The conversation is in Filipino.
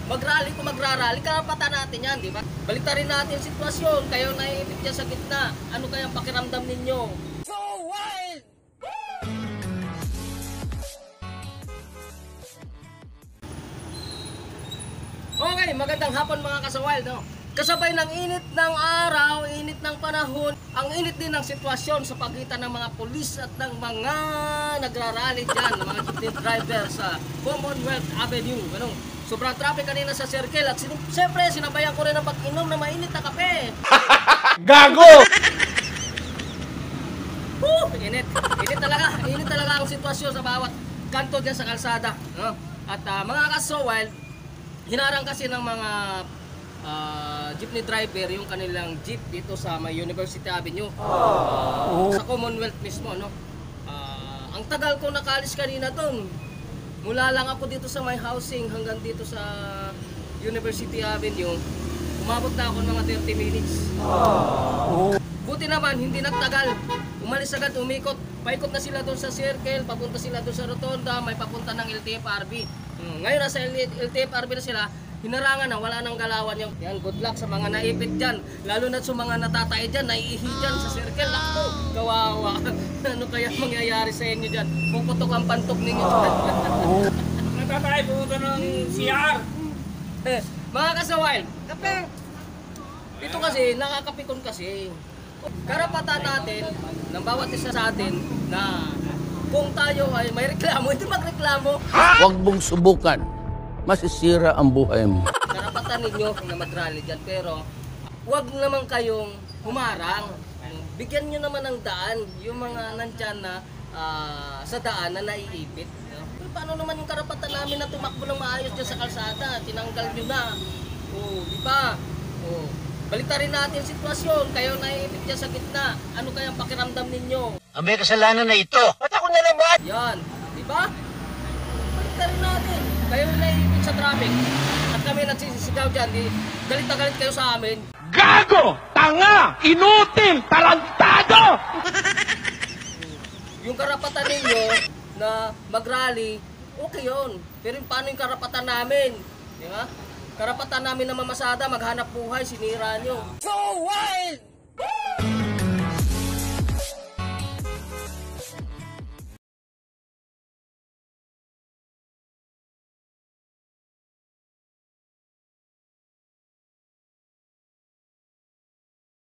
Mag-rally kung magra-rally, karapatan natin yan, di ba? Baliktarin natin yung sitwasyon, kayo naiipit dyan sa gitna. Ano kayang pakiramdam ninyo? So wild! Okay, magandang hapon mga ka-wild, no? Kasabay ng init ng araw, init ng panahon, ang init din ng sitwasyon sa pagitan ng mga pulis at ng mga nagrarally dyan, mga jeepney driver sa Commonwealth Avenue. Ganun. Sobrang traffic kanina sa circle at siyempre sinabayan ko rin ang pag-inom ng mainit na kape. Gago! Init. Init talaga ang sitwasyon sa bawat kanto dyan sa kalsada. No? At mga ka-wild, hinarang kasi ng mga jeepney driver yung kanilang jeep dito sa may University Avenue. Sa Commonwealth mismo, no? Ang tagal ko nakalis kanina doon. Mula lang ako dito sa my housing hanggang dito sa University Avenue. Umabot na ako ng mga 30 minutes. Buti naman, hindi nagtagal. Umalis agad, umikot. Paikot na sila doon sa circle, papunta sila doon sa rotonda, may papunta ng LTFRB. Ngayon nasa LTFRB na sila, hinarangan na, wala nang galawan yung. Yan, good luck sa mga naipit dyan. Lalo na sa mga natatay dyan, naiihi dyan sa circle. Ako, kawawa. Ano kaya mangyayari sa inyo dyan? Kung putok ang pantok ninyo dyan. Natatay, pumunta ng CR. Mga ka-wild, ito kasi, nakakapikon kasi. Karapatan natin, ng bawat isa sa atin, na kung tayo ay may reklamo, hindi magreklamo. Huwag mong subukan. Masisira ang buhay mo. Karapatan ninyo na mag-rally dyan, pero huwag naman kayong humarang. Bigyan nyo naman ng daan, yung mga nandyan na sa daan na naiipit. Pero paano naman yung karapatan namin na tumakbo ng maayos dyan sa kalsada? Tinanggal nyo na. Di ba? Baliktarin natin yung sitwasyon, kayo naiipit dyan sa gitna. Ano kayang pakiramdam ninyo? Ang may kasalanan na ito. Ba't ako na naman? Yan, di ba? Baliktarin natin. Kayo naiipit sa traffic. At kami nagsisigaw dyan, galit na galit kayo sa amin. Gago! Tanga! Inutil! Tarantado! Yung karapatan ninyo na mag-rally, okay yun. Pero paano yung karapatan namin? Di ba? Karapatan namin na mamasada, maghanap buhay, sinira nyo. So wild!